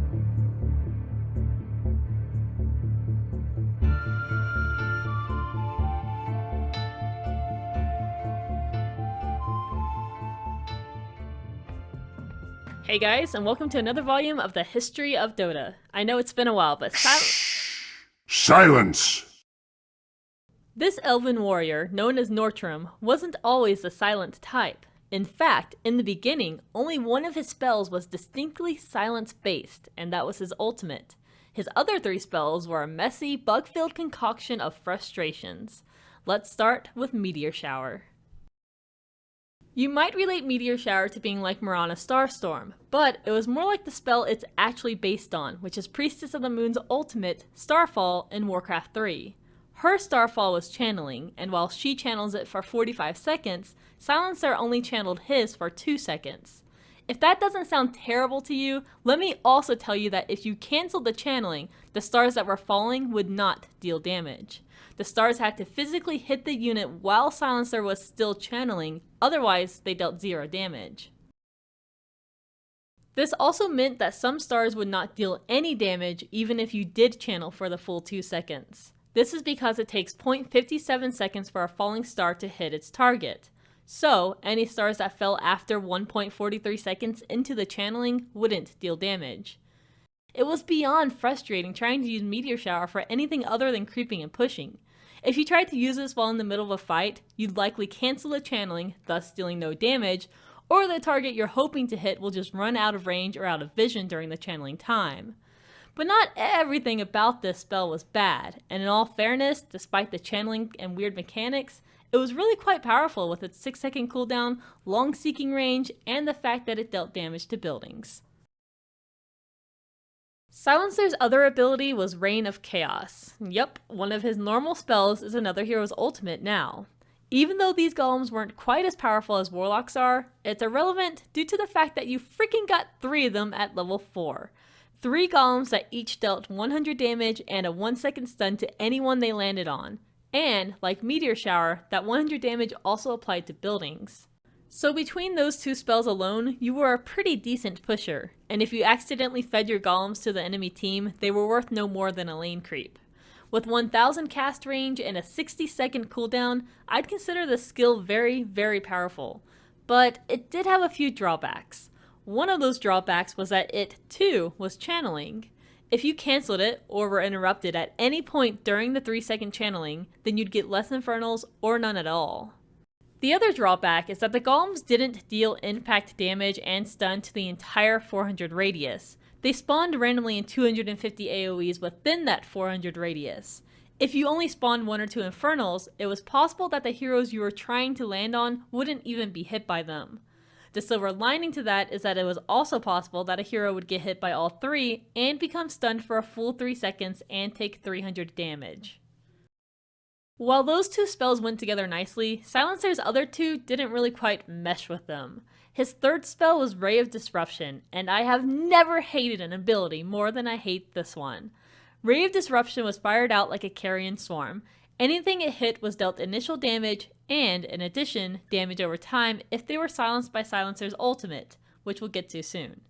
Hey guys, and welcome to another volume of the History of Dota. I know it's been a while, but Silence! This elven warrior, known as Nortrom, wasn't always the silent type. In fact, in the beginning, only one of his spells was distinctly silence-based, and that was his ultimate. His other three spells were a messy, bug-filled concoction of frustrations. Let's start with Meteor Shower. You might relate Meteor Shower to being like Mirana's Starstorm, but it was more like the spell it's actually based on, which is Priestess of the Moon's ultimate, Starfall, in Warcraft 3. Her Starfall was channeling, and while she channels it for 45 seconds, Silencer only channeled his for 2 seconds. If that doesn't sound terrible to you, let me also tell you that if you canceled the channeling, the stars that were falling would not deal damage. The stars had to physically hit the unit while Silencer was still channeling, otherwise they dealt 0 damage. This also meant that some stars would not deal any damage even if you did channel for the full 2 seconds. This is because it takes 0.57 seconds for a falling star to hit its target. So, any stars that fell after 1.43 seconds into the channeling wouldn't deal damage. It was beyond frustrating trying to use Meteor Shower for anything other than creeping and pushing. If you tried to use this while in the middle of a fight, you'd likely cancel the channeling, thus dealing no damage, or the target you're hoping to hit will just run out of range or out of vision during the channeling time. But not everything about this spell was bad, and in all fairness, despite the channeling and weird mechanics, it was really quite powerful with its 6-second cooldown, long seeking range, and the fact that it dealt damage to buildings. Silencer's other ability was Reign of Chaos. Yup, one of his normal spells is another hero's ultimate now. Even though these golems weren't quite as powerful as warlocks are, it's irrelevant due to the fact that you freaking got 3 of them at level 4. 3 golems that each dealt 100 damage and a 1-second stun to anyone they landed on. And, like Meteor Shower, that 100 damage also applied to buildings. So between those 2 spells alone, you were a pretty decent pusher, and if you accidentally fed your golems to the enemy team, they were worth no more than a lane creep. With 1000 cast range and a 60-second cooldown, I'd consider this skill very, very powerful. But it did have a few drawbacks. One of those drawbacks was that it, too, was channeling. If you cancelled it, or were interrupted at any point during the 3-second channeling, then you'd get less infernals or none at all. The other drawback is that the golems didn't deal impact damage and stun to the entire 400 radius. They spawned randomly in 250 AoEs within that 400 radius. If you only spawned 1 or 2 infernals, it was possible that the heroes you were trying to land on wouldn't even be hit by them. The silver lining to that is that it was also possible that a hero would get hit by all 3 and become stunned for a full 3 seconds and take 300 damage. While those 2 spells went together nicely, Silencer's other 2 didn't really quite mesh with them. His 3rd spell was Ray of Disruption, and I have never hated an ability more than I hate this one. Ray of Disruption was fired out like a carrion swarm. Anything it hit was dealt initial damage, and, in addition, damage over time if they were silenced by Silencer's ultimate, which we'll get to soon.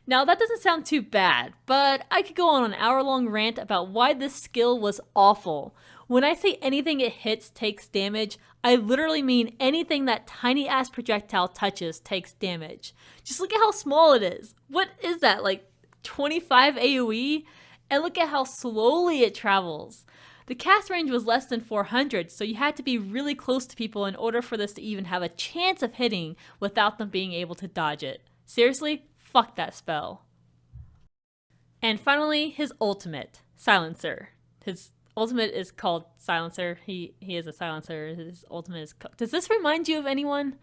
Now that doesn't sound too bad, but I could go on an hour-long rant about why this skill was awful. When I say anything it hits takes damage, I literally mean anything that tiny-ass projectile touches takes damage. Just look at how small it is. What is that, like 25 AoE? And look at how slowly it travels. The cast range was less than 400, so you had to be really close to people in order for this to even have a chance of hitting without them being able to dodge it. Seriously, fuck that spell. And finally, his ultimate, Silencer. His ultimate is called Silencer. He is a silencer. His ultimate is Does this remind you of anyone?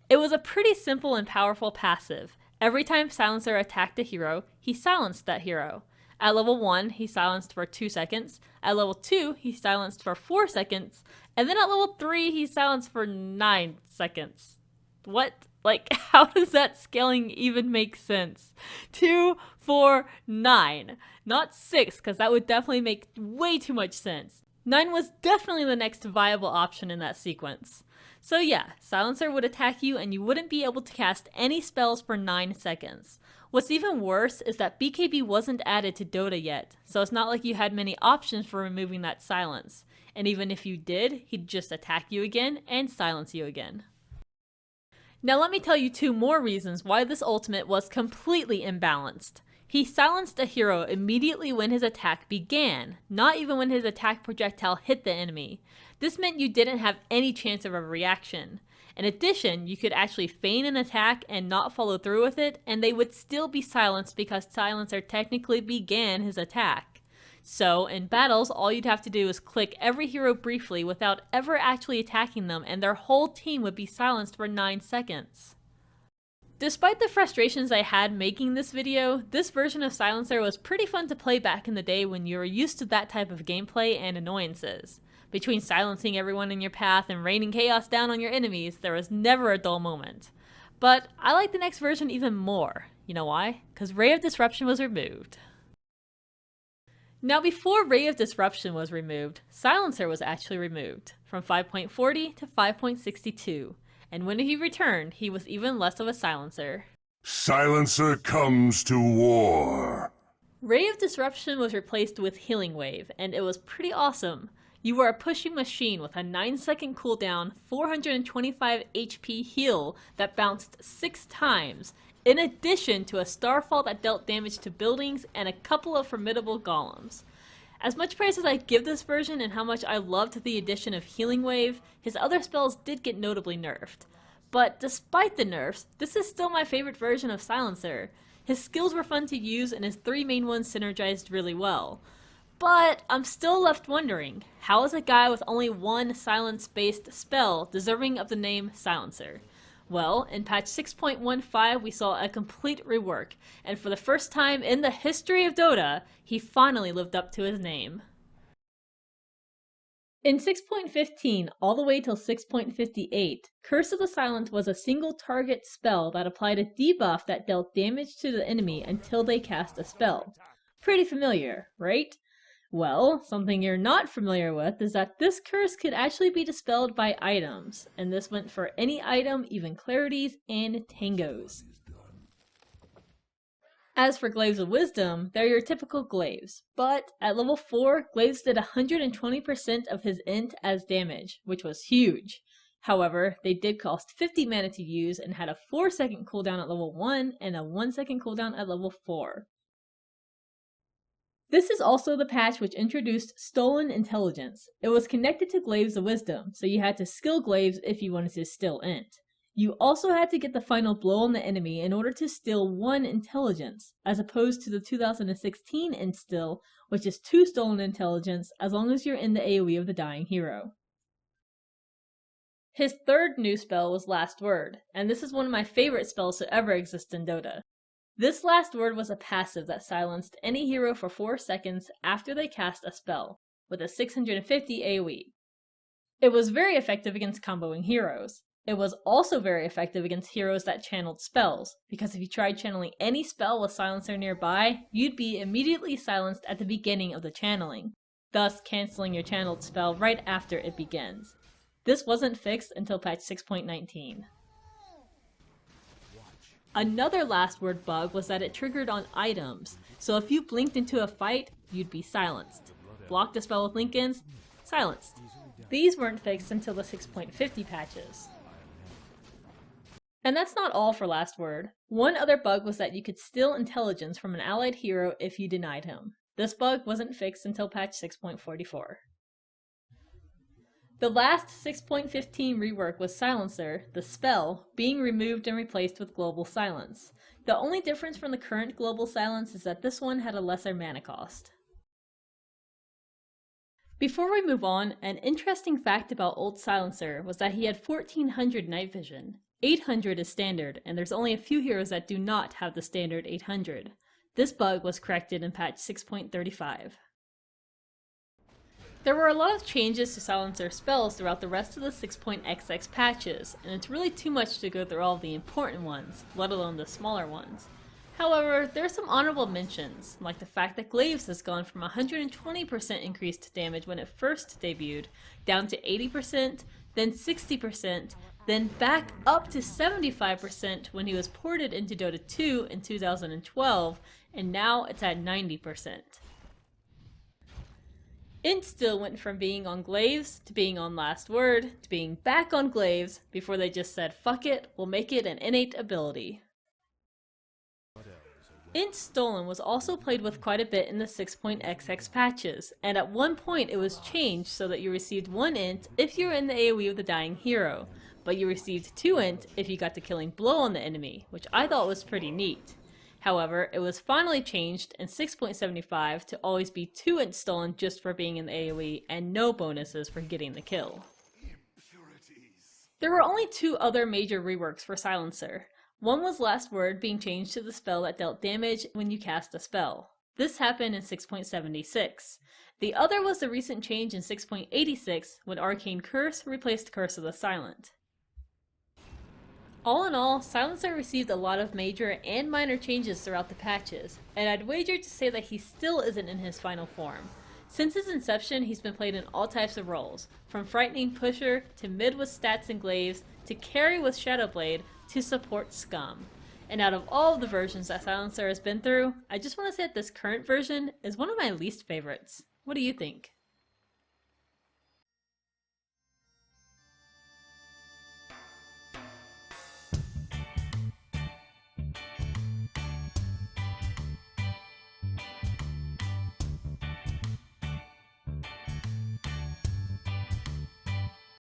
It was a pretty simple and powerful passive. Every time Silencer attacked a hero, he silenced that hero. At level 1, he silenced for 2 seconds. At level 2, he silenced for 4 seconds. And then at level 3, he silenced for 9 seconds. What? Like, how does that scaling even make sense? 2, 4, 9. Not 6, because that would definitely make way too much sense. 9 was definitely the next viable option in that sequence. So yeah, Silencer would attack you and you wouldn't be able to cast any spells for 9 seconds. What's even worse is that BKB wasn't added to Dota yet, so it's not like you had many options for removing that silence. And even if you did, he'd just attack you again and silence you again. Now let me tell you 2 more reasons why this ultimate was completely imbalanced. He silenced a hero immediately when his attack began, not even when his attack projectile hit the enemy. This meant you didn't have any chance of a reaction. In addition, you could actually feign an attack and not follow through with it, and they would still be silenced because Silencer technically began his attack. So, in battles, all you'd have to do is click every hero briefly without ever actually attacking them, and their whole team would be silenced for 9 seconds. Despite the frustrations I had making this video, this version of Silencer was pretty fun to play back in the day when you were used to that type of gameplay and annoyances. Between silencing everyone in your path and raining chaos down on your enemies, there was never a dull moment. But I like the next version even more. You know why? Because Ray of Disruption was removed. Now before Ray of Disruption was removed, Silencer was actually removed, from 5.40 to 5.62, and when he returned, he was even less of a silencer. Silencer comes to war. Ray of Disruption was replaced with Healing Wave, and it was pretty awesome. You were a pushing machine with a 9-second cooldown, 425 HP heal that bounced 6 times, in addition to a starfall that dealt damage to buildings and a couple of formidable golems. As much praise as I give this version and how much I loved the addition of Healing Wave, his other spells did get notably nerfed. But despite the nerfs, this is still my favorite version of Silencer. His skills were fun to use and his 3 main ones synergized really well. But I'm still left wondering, how is a guy with only 1 silence-based spell deserving of the name Silencer? Well, in patch 6.15 we saw a complete rework, and for the first time in the history of Dota, he finally lived up to his name. In 6.15 all the way till 6.58, Curse of the Silent was a single target spell that applied a debuff that dealt damage to the enemy until they cast a spell. Pretty familiar, right? Well, something you're not familiar with is that this curse could actually be dispelled by items, and this went for any item, even Clarities and Tangos. As for Glaives of Wisdom, they're your typical glaives, but at level 4, glaives did 120% of his int as damage, which was huge. However, they did cost 50 mana to use and had a 4-second cooldown at level 1 and a 1-second cooldown at level 4. This is also the patch which introduced Stolen Intelligence. It was connected to Glaives of Wisdom, so you had to skill Glaives if you wanted to steal int. You also had to get the final blow on the enemy in order to steal 1 intelligence, as opposed to the 2016 instill, which is 2 stolen intelligence as long as you're in the AoE of the dying hero. His third new spell was Last Word, and this is one of my favorite spells to ever exist in Dota. This Last Word was a passive that silenced any hero for 4 seconds after they cast a spell, with a 650 AoE. It was very effective against comboing heroes. It was also very effective against heroes that channeled spells, because if you tried channeling any spell with Silencer nearby, you'd be immediately silenced at the beginning of the channeling, thus cancelling your channeled spell right after it begins. This wasn't fixed until patch 6.19. Another Last Word bug was that it triggered on items, so if you blinked into a fight, you'd be silenced. Blocked a spell with Lincolns, silenced. These weren't fixed until the 6.50 patches. And that's not all for Last Word. One other bug was that you could steal intelligence from an allied hero if you denied him. This bug wasn't fixed until patch 6.44. The last 6.15 rework was Silencer, the spell, being removed and replaced with Global Silence. The only difference from the current Global Silence is that this one had a lesser mana cost. Before we move on, an interesting fact about old Silencer was that he had 1400 night vision. 800 is standard, and there's only a few heroes that do not have the standard 800. This bug was corrected in patch 6.35. There were a lot of changes to Silencer spells throughout the rest of the 6.xx patches, and it's really too much to go through all of the important ones, let alone the smaller ones. However, there are some honorable mentions, like the fact that Glaives has gone from 120% increased damage when it first debuted, down to 80%, then 60%, then back up to 75% when he was ported into Dota 2 in 2012, and now it's at 90%. Int still went from being on Glaives to being on Last Word to being back on Glaives before they just said fuck it, we'll make it an innate ability. Int Stolen was also played with quite a bit in the 6.xx patches, and at one point it was changed so that you received 1 int if you were in the AoE of the dying hero, but you received 2 int if you got the killing blow on the enemy, which I thought was pretty neat. However, it was finally changed in 6.75 to always be 2 int stolen just for being in the AoE and no bonuses for getting the kill. There were only 2 other major reworks for Silencer. One was Last Word being changed to the spell that dealt damage when you cast a spell. This happened in 6.76. The other was the recent change in 6.86 when Arcane Curse replaced Curse of the Silent. All in all, Silencer received a lot of major and minor changes throughout the patches, and I'd wager to say that he still isn't in his final form. Since his inception, he's been played in all types of roles, from frightening pusher, to mid with stats and glaives, to carry with Shadowblade, to support Scum. And out of all of the versions that Silencer has been through, I just want to say that this current version is one of my least favorites. What do you think?